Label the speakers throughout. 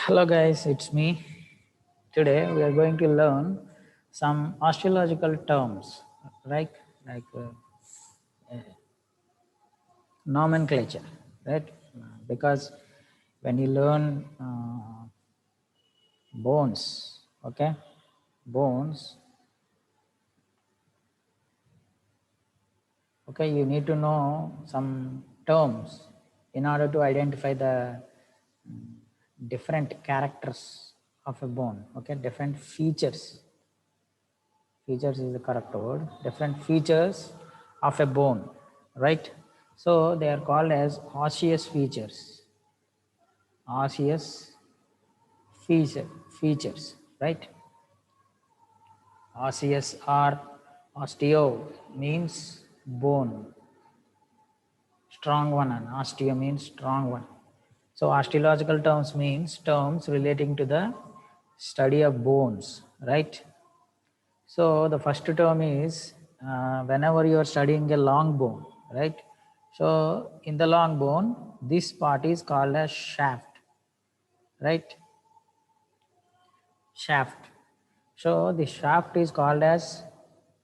Speaker 1: Hello guys, it's me. Today we are going to learn some astrological terms, right? Like nomenclature, right? Because when you learn bones, okay, bones, okay, you need to know some terms in order to identify the different characters of a bone, okay, different features. Features is the correct word. Different features of a bone, right? So they are called as osseous features. Osseous features, right? Osseous or osteo means bone, strong one, and osteo means strong one. So osteological terms means terms relating to the study of bones, right? So the first term is whenever you are studying a long bone, right? So in the long bone, this part is called as shaft, right? Shaft. So the shaft is called as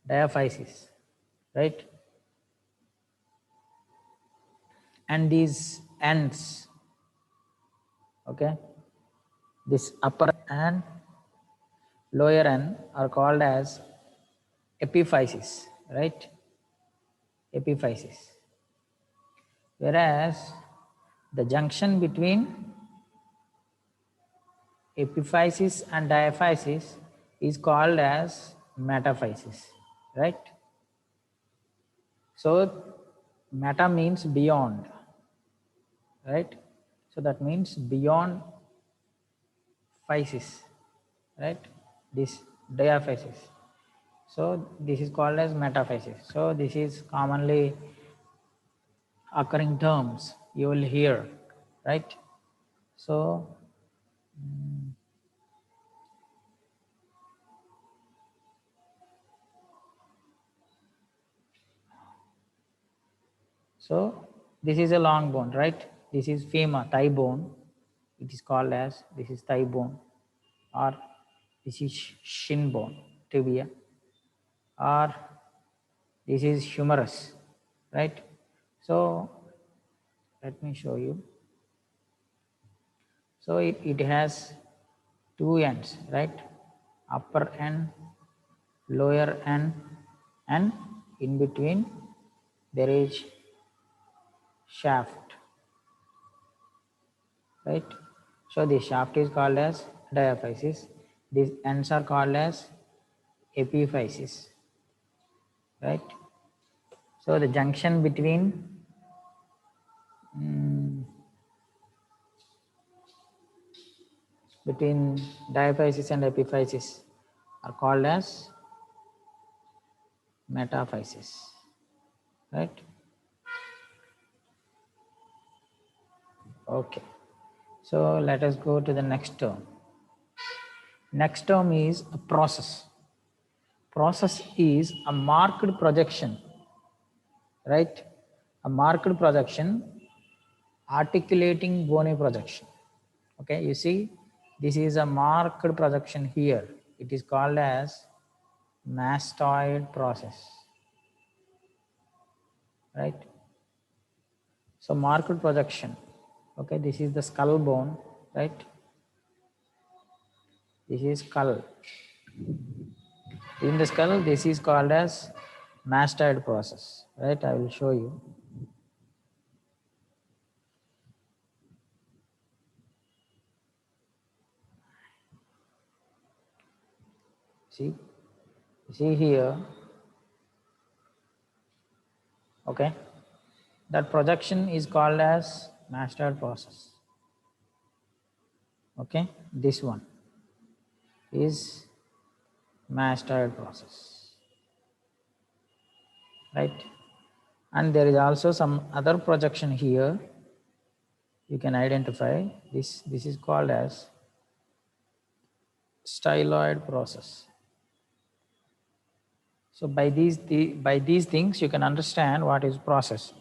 Speaker 1: diaphysis, right? And these ends, okay, this upper and lower end are called as epiphysis, right? Epiphysis. Whereas the junction between epiphysis and diaphysis is called as metaphysis, right? So meta means beyond, right? So that means beyond physis, right? This diaphysis. So this is called as metaphysis. So this is commonly occurring terms you will hear, right? So So this is a long bone, right? This is femur, thigh bone. It is called as this is thigh bone, or this is shin bone, tibia, or this is humerus, right? So let me show you. So it has two ends, right? Upper end, lower end, and in between there is shaft, right? So the shaft is called as diaphysis. These ends are called as epiphysis, right? So the junction between diaphysis and epiphysis are called as metaphysis, right? Okay. So let us go to the next term. Next term is a process. Process is a marked projection, right? A marked projection articulating bony projection. Okay, you see, this is a marked projection here. It is called as mastoid process, right? So marked projection. Okay, this is the skull bone, right? This is skull. In the skull, this is called as mastoid process, right? I will show you. See here, okay? That projection is called as mastoid process. Okay, this one is mastoid process, right? And there is also some other projection here you can identify. This is called as styloid process. So by these things you can understand what is process.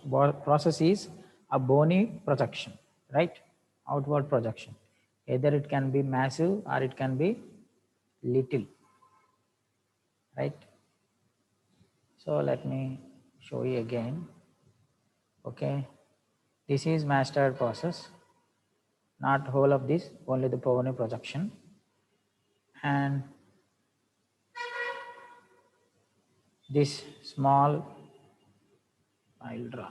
Speaker 1: Process is a bony projection, right? Outward projection. Either it can be massive or it can be little, right? So let me show you again. Okay, this is mastered process, not whole of this, only the Pavoni projection. And this small, I'll draw.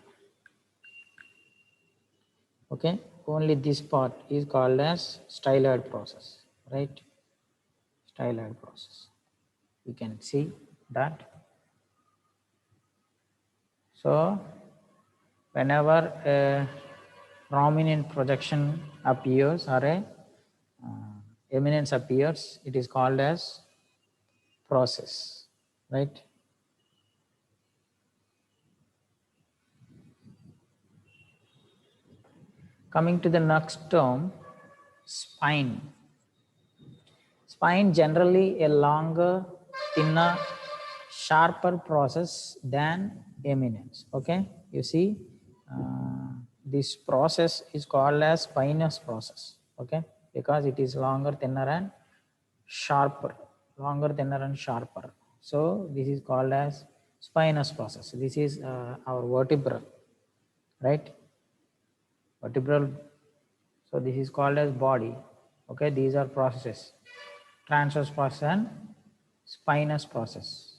Speaker 1: Okay, only this part is called as styloid process, right? Styloid process. You can see that. So whenever a prominent projection appears or a eminence appears, it is called as process, right? Coming to the next term, spine. Spine generally a longer, thinner, sharper process than eminence. Okay, you see, this process is called as spinous process. Okay, because it is longer, thinner, and sharper. Longer, thinner, and sharper. So this is called as spinous process. This is our vertebral, right? Vertebral. So this is called as body. Okay, these are processes: transverse process and spinous process.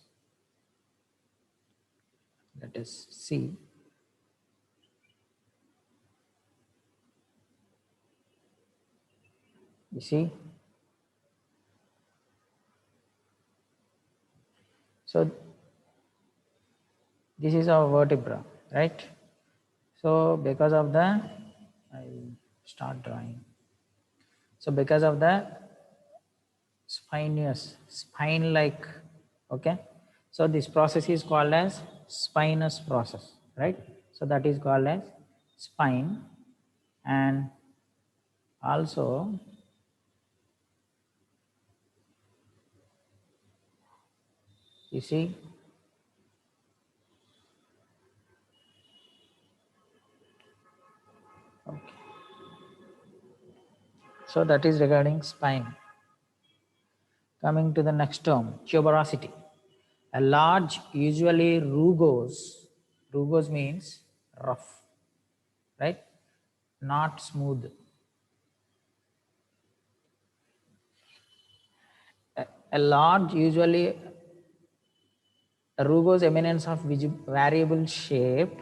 Speaker 1: Let us see. You see, so this is our vertebra, right? So because of the, I'll start drawing. So because of the spinous, spine-like, okay. So this process is called as spinous process, right? So that is called as spine. And also you see, okay. So that is regarding spine. Coming to the next term, tuberosity. A large, usually rugose means rough, right? Not smooth. A large, usually rugose eminence of variable shape,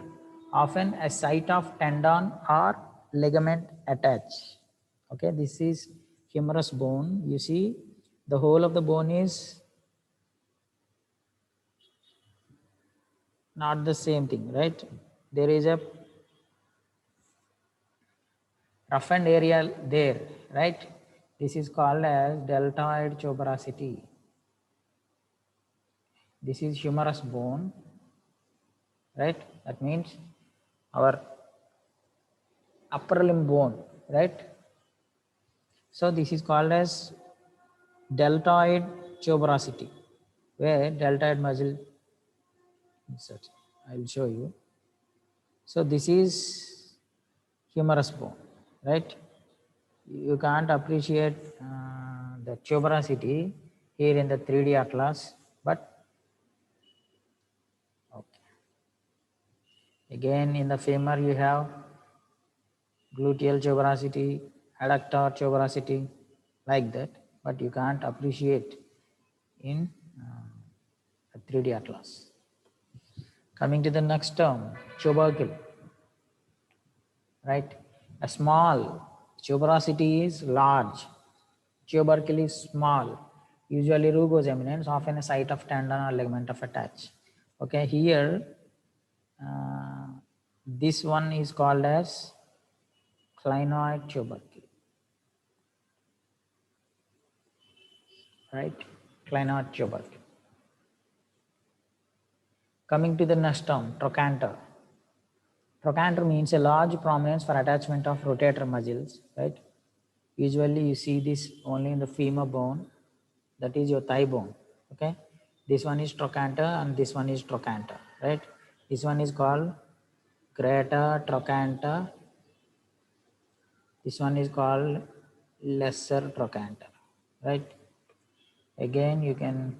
Speaker 1: often a site of tendon or ligament attached. Okay, this is humerus bone. You see, the whole of the bone is not the same thing, right? There is a roughened area there, right? This is called as deltoid tuberosity. This is humerus bone, right? That means our upper limb bone, right? So this is called as deltoid tuberosity, where deltoid muscle inserts. I will show you. So this is humerus bone, right? You can't appreciate the tuberosity here in the 3D atlas, but okay. Again in the femur you have gluteal tuberosity, adductor tuberosity, like that, but you can't appreciate in a 3D atlas. Coming to the next term, tubercle, right? A small, tuberosity is large, tubercle is small, usually rugose eminence, often a site of tendon or ligament of attach. Okay, here this one is called as clinoid tubercle, right? Clinoid tubercle. Coming to the next term, trochanter. Trochanter means a large prominence for attachment of rotator muscles, right? Usually you see this only in the femur bone, that is your thigh bone, okay? This one is trochanter and this one is trochanter, right? This one is called greater trochanter. This one is called lesser trochanter, right? Again, you can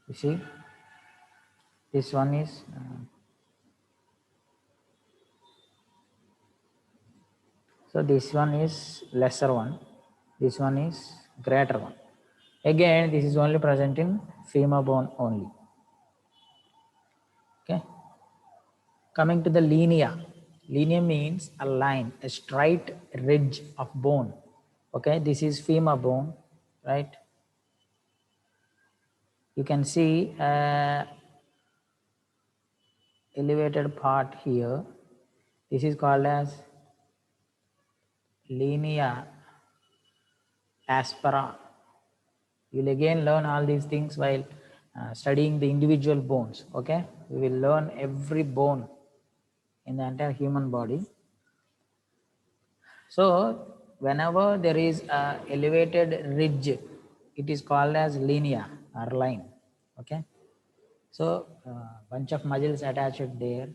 Speaker 1: you see this one is so this one is lesser one, this one is greater one. Again, this is only present in femur bone only. Okay. Coming to the linea. Linea means a line, a straight ridge of bone. Okay, this is femur bone, right? You can see elevated part here. This is called as linea aspera. You will again learn all these things while studying the individual bones. Okay, we will learn every bone in the entire human body. So whenever there is a elevated ridge, it is called as linea or line. Okay, so bunch of muscles attached there,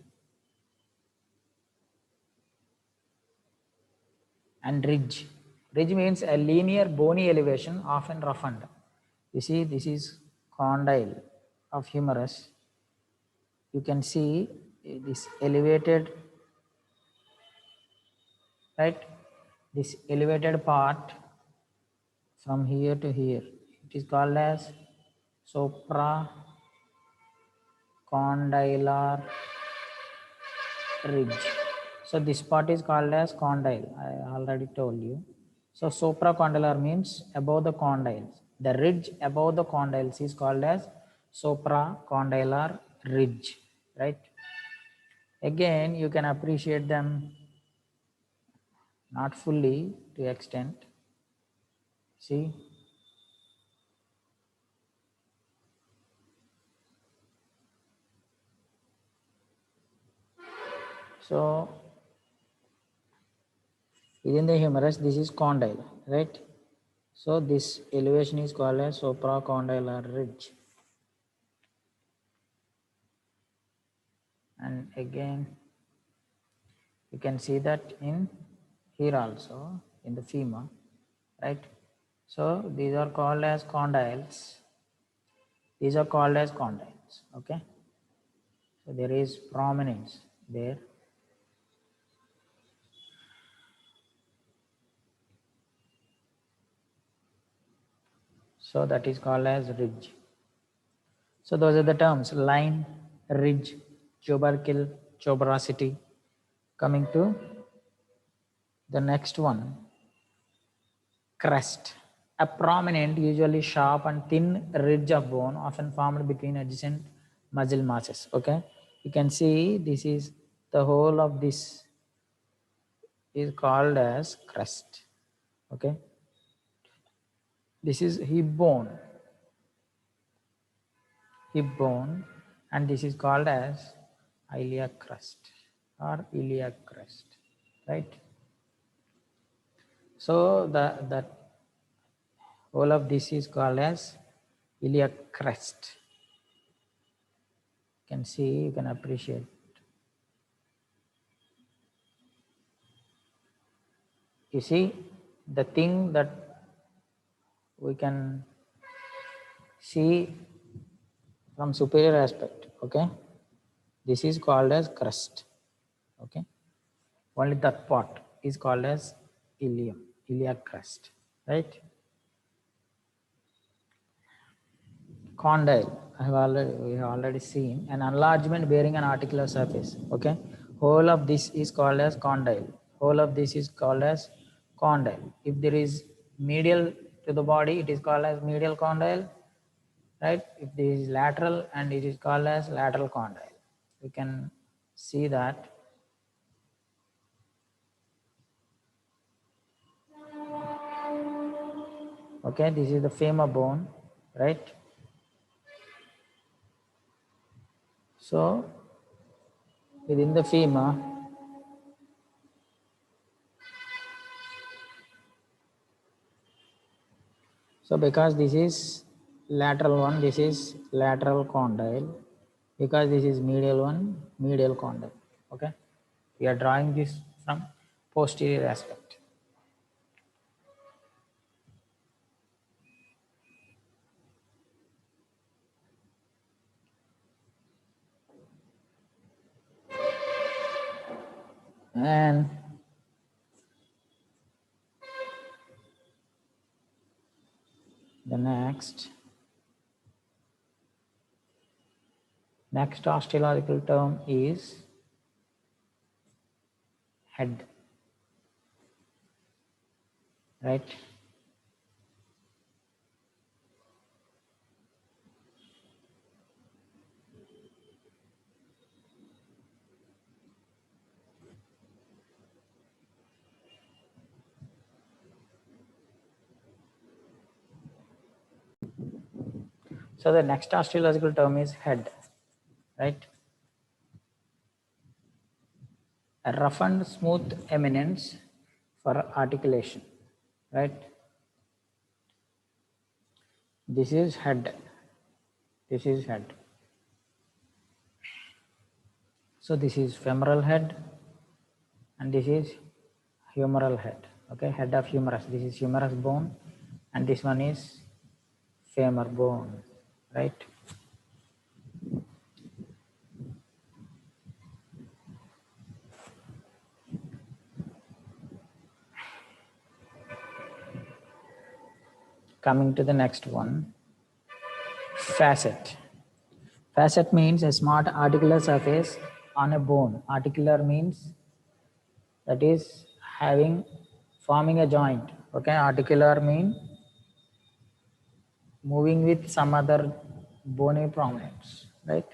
Speaker 1: and ridge. Ridge means a linear bony elevation, often roughened. You see, this is condyle of humerus. You can see this elevated, right? This elevated part from here to here. It is called as supracondylar ridge. So this part is called as condyle. I already told you. So supracondylar means above the condyles. The ridge above the condyles is called as supracondylar ridge, right? Again, you can appreciate them not fully to extent. See, so within the humerus, this is condyle, right? So this elevation is called as supracondylar ridge. And again, you can see that in here also in the femur, right? So these are called as condyles. These are called as condyles. Okay. So there is prominence there. So that is called as ridge. So those are the terms: line, ridge, tubercle, tuberosity. Coming to the next one, crest. A prominent, usually sharp and thin ridge of bone, often formed between adjacent muscle masses. Okay, you can see this is the whole of this is called as crest. Okay, this is hip bone, and this is called as iliac crest or iliac crest, right? So the whole of this is called as iliac crest. You can see, you can appreciate. You see, the thing that we can see from superior aspect, okay, this is called as crest. Okay, only that part is called as iliac crest, right? Condyle, we have already seen an enlargement bearing an articular surface. Okay, whole of this is called as condyle. Whole of this is called as condyle. If there is medial to the body, it is called as medial condyle, right? If this is lateral, and it is called as lateral condyle. We can see that. Okay, this is the femur bone, right? So within the femur, so because this is lateral one, this is lateral condyle. Because this is medial one, medial condyle. Okay, we are drawing this from posterior aspect. And the next osteological term is head, right? So the next osteological term is head, right? A rough and smooth eminence for articulation, right? This is head. This is head. So this is femoral head and this is humeral head. Okay, head of humerus. This is humerus bone and this one is femur bone, right? Coming to the next one, facet. Facet means a smart articular surface on a bone. Articular means that is forming a joint. Okay, articular means moving with some other bony prominence, right?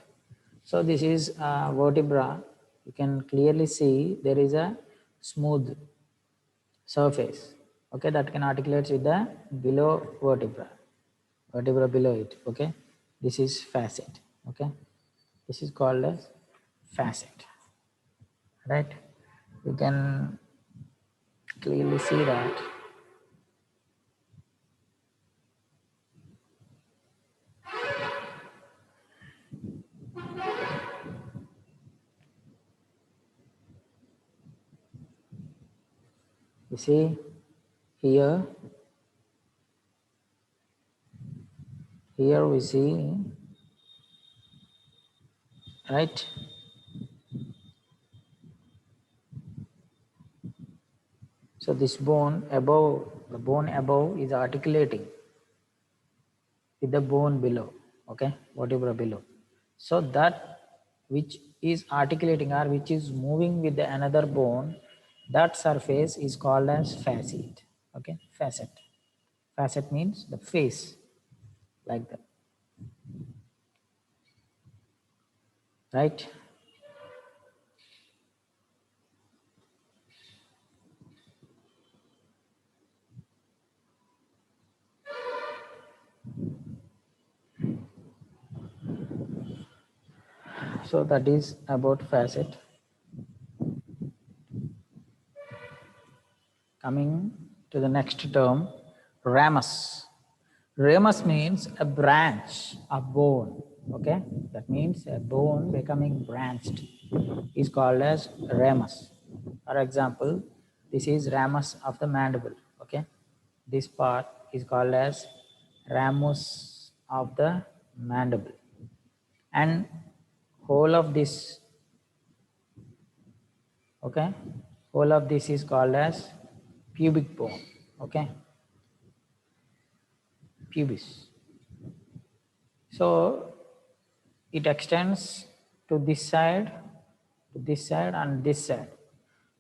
Speaker 1: So this is a vertebra. You can clearly see there is a smooth surface, okay, that can articulate with the below vertebra below it. Okay, this is facet. Okay, this is called as facet, right? You can clearly see that. You see here we see, right? So this bone above, the bone above is articulating with the bone below, okay, vertebra below. So that which is articulating or which is moving with the another bone, that surface is called as facet. Okay, facet. Facet means the face, like that, right? So that is about facet. Coming to the next term, ramus. Ramus means a branch of bone. Okay, that means a bone becoming branched is called as ramus. For example, this is ramus of the mandible. Okay, this part is called as ramus of the mandible, and whole of this, okay, whole of this is called as pubic bone. Okay, pubis. So it extends to this side, and this side.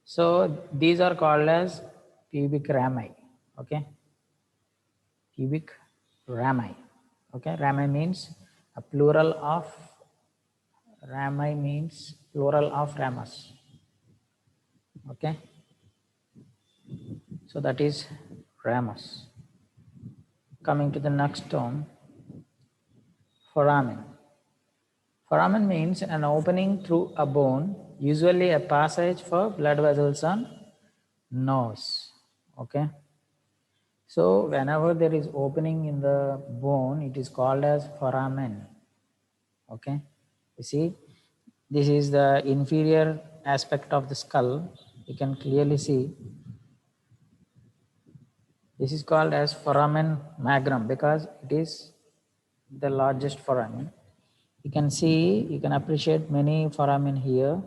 Speaker 1: So these are called as pubic rami. Okay, pubic rami. Okay, rami means a plural of ramus. Okay, so that is ramus. Coming to the next term, foramen. Foramen means an opening through a bone, usually a passage for blood vessels on nose. Okay. So whenever there is opening in the bone, it is called as foramen. Okay. You see, this is the inferior aspect of the skull. You can clearly see this is called as foramen magnum because it is the largest foramen. You can see, you can appreciate many foramen here.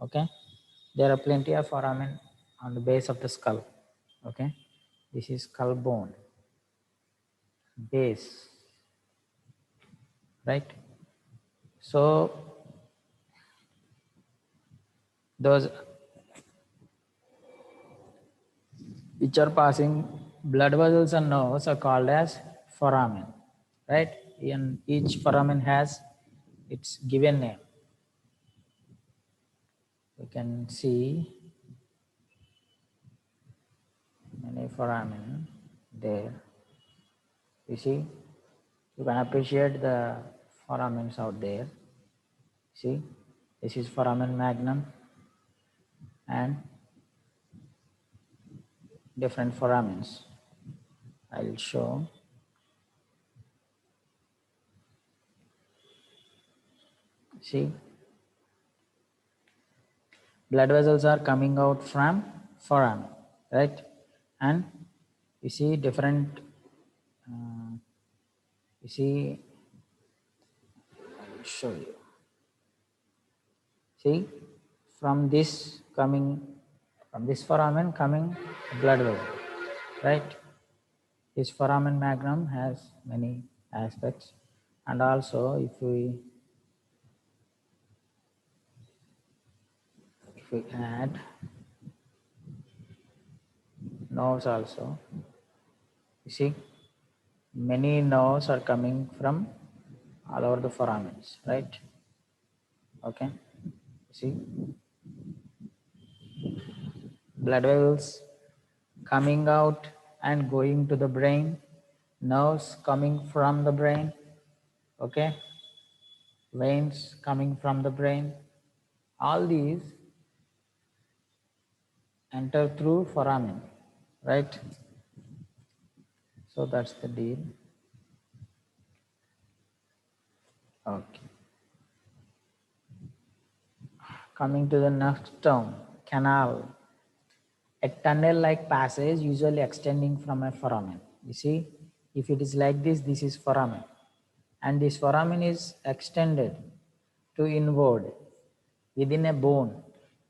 Speaker 1: Okay, there are plenty of foramen on the base of the skull. Okay, this is skull bone base, right? So those which are passing blood vessels and nerves are called as foramen, right? And each foramen has its given name. You can see many foramen there. You see, you can appreciate the foramens out there. See, this is foramen magnum and different foramens. I'll show. See, blood vessels are coming out from foramen, right? And you see different, you see, I'll show you. See, from this foramen coming blood vessel, right? This foramen magnum has many aspects, and also if we add nerves also, you see many nerves are coming from all over the foramens, right? Okay, see blood vessels coming out and going to the brain, nerves coming from the brain, okay, veins coming from the brain. All these enter through foramen, right? So that's the deal. Okay. Coming to the next term, canal. A tunnel-like passage usually extending from a foramen. You see, if it is like this is foramen. And this foramen is extended to inward within a bone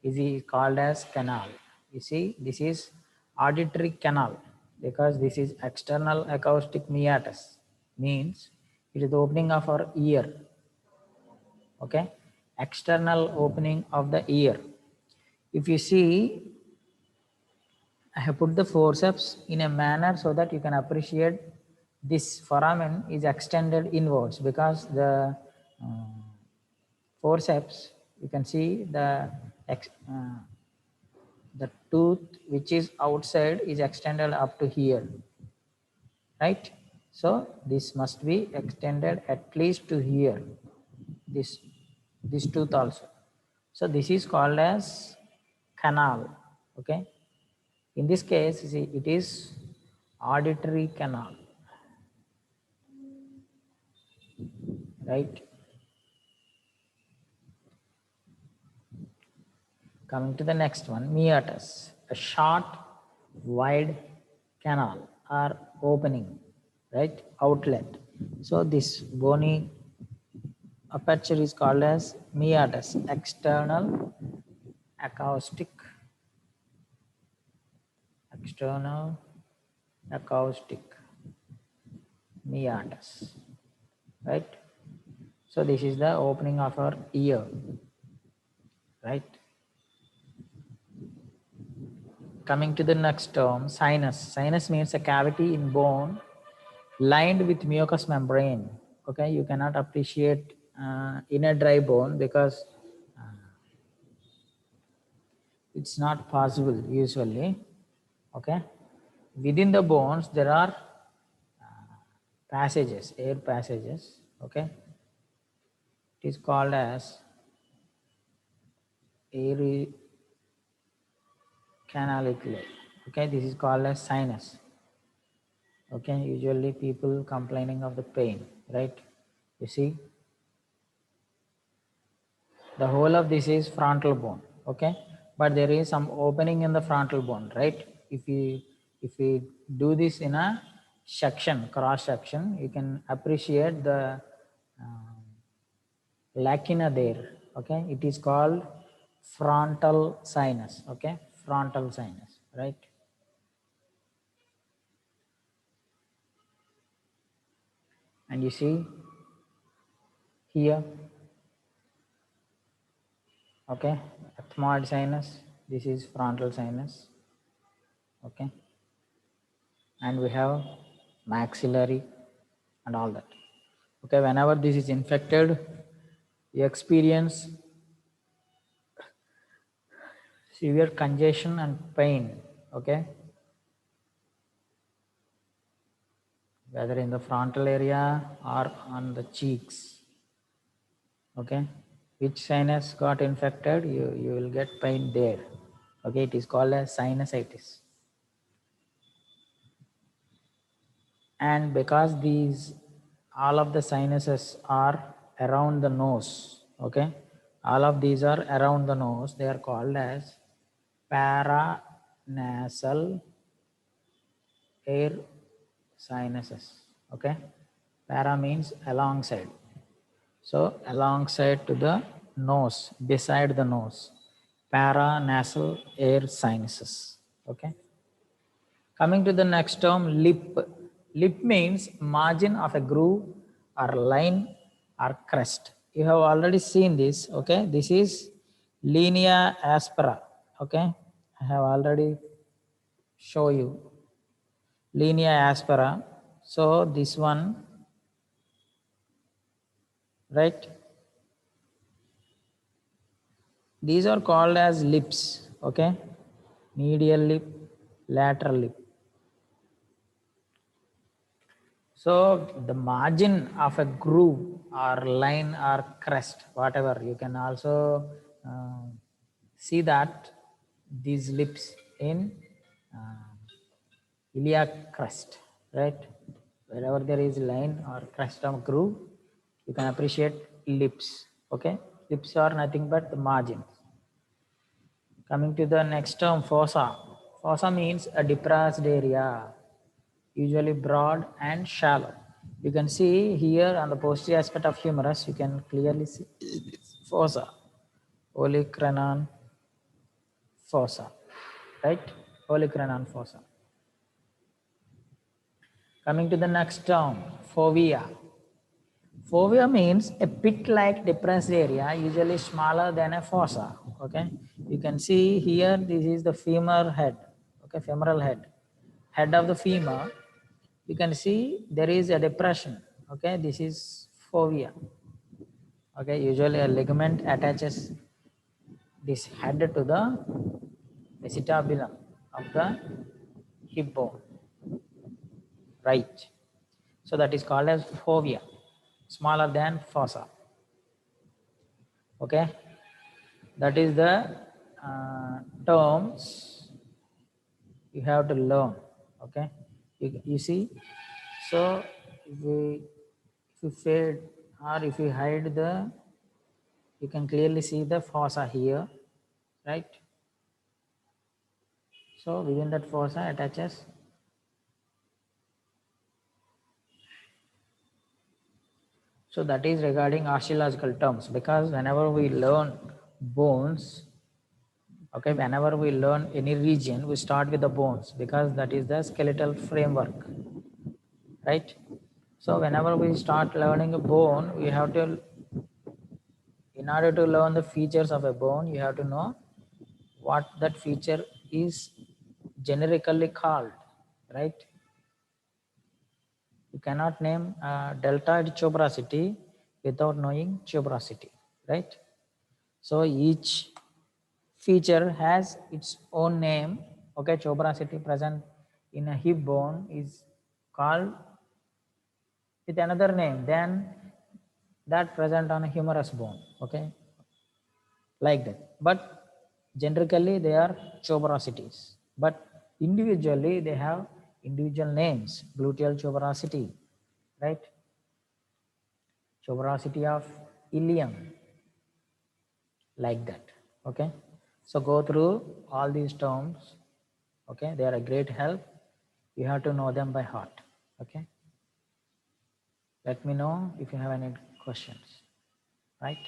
Speaker 1: is called as canal. You see, this is auditory canal because this is external acoustic meatus, means it is the opening of our ear. Okay, external opening of the ear. If you see, I have put the forceps in a manner so that you can appreciate this foramen is extended inwards because the forceps, you can see the tooth which is outside is extended up to here, right? So this must be extended at least to here, this tooth also. So this is called as canal. Okay, in this case, see, it is auditory canal, right? Coming to the next one, meatus, a short, wide canal or opening, right? Outlet. So this bony aperture is called as meatus, external acoustic, external acoustic meatus, right? So this is the opening of our ear, right? Coming to the next term, sinus. Sinus means a cavity in bone lined with mucous membrane. Okay, you cannot appreciate in a dry bone because it's not possible usually. Okay, within the bones there are passages, air passages. Okay, it is called as air canaliculi. Okay, this is called as sinus. Okay, usually people complaining of the pain, right? You see, the whole of this is frontal bone. Okay, but there is some opening in the frontal bone, right? If we do this in a section, cross section, you can appreciate the lacuna there. Okay, it is called frontal sinus. Okay, frontal sinus, right? And you see here, okay, ethmoid sinus. This is frontal sinus. Okay, and we have maxillary and all that. Okay, whenever this is infected, you experience severe congestion and pain. Okay, whether in the frontal area or on the cheeks. Okay, which sinus got infected, you will get pain there. Okay, it is called as sinusitis. And because these all of the sinuses are around the nose, okay, all of these are around the nose, they are called as paranasal air sinuses. Okay, para means alongside, so alongside to the nose, beside the nose, paranasal air sinuses. Okay, coming to the next term, lip. Lip means margin of a groove or line or crest. You have already seen this. Okay, this is linea aspera. Okay, I have already show you linea aspera. So this one, right? These are called as lips. Okay, medial lip, lateral lip. So the margin of a groove or line or crest, whatever, you can also see that these lips in iliac crest, right? Wherever there is line or crest of groove, you can appreciate lips. Okay, lips are nothing but the margins. Coming to the next term, fossa. Fossa means a depressed area, usually broad and shallow. You can see here on the posterior aspect of humerus, you can clearly see fossa, olecranon fossa, right? Olecranon fossa. Coming to the next term, fovea. Fovea means a pit-like depressed area, usually smaller than a fossa. Okay, you can see here. This is the femur head. Okay, femoral head, head of the femur. You can see there is a depression. Okay, this is fovea. Okay, usually a ligament attaches this head to the acetabulum of the hip bone, right? So that is called as fovea, smaller than fossa. Okay, that is the terms you have to learn. Okay, you see. So if you fade or if you hide the, you can clearly see the fossa here, right? So within that fossa attaches. So that is regarding osteological terms, because whenever we learn bones, okay, whenever we learn any region, we start with the bones because that is the skeletal framework, right? So whenever we start learning a bone, we have to, in order to learn the features of a bone, you have to know what that feature is generically called, right? You cannot name deltoid tuberosity without knowing tuberosity, right? So each feature has its own name. Okay, tuberosity present in a hip bone is called with another name than that present on a humerus bone. Okay, like that. But generically they are tuberosities. But individually they have individual names. Gluteal tuberosity, right? Tuberosity of ilium, like that. Okay, So go through all these terms. Okay, they are a great help. You have to know them by heart. Okay. Let me know if you have any questions. Right.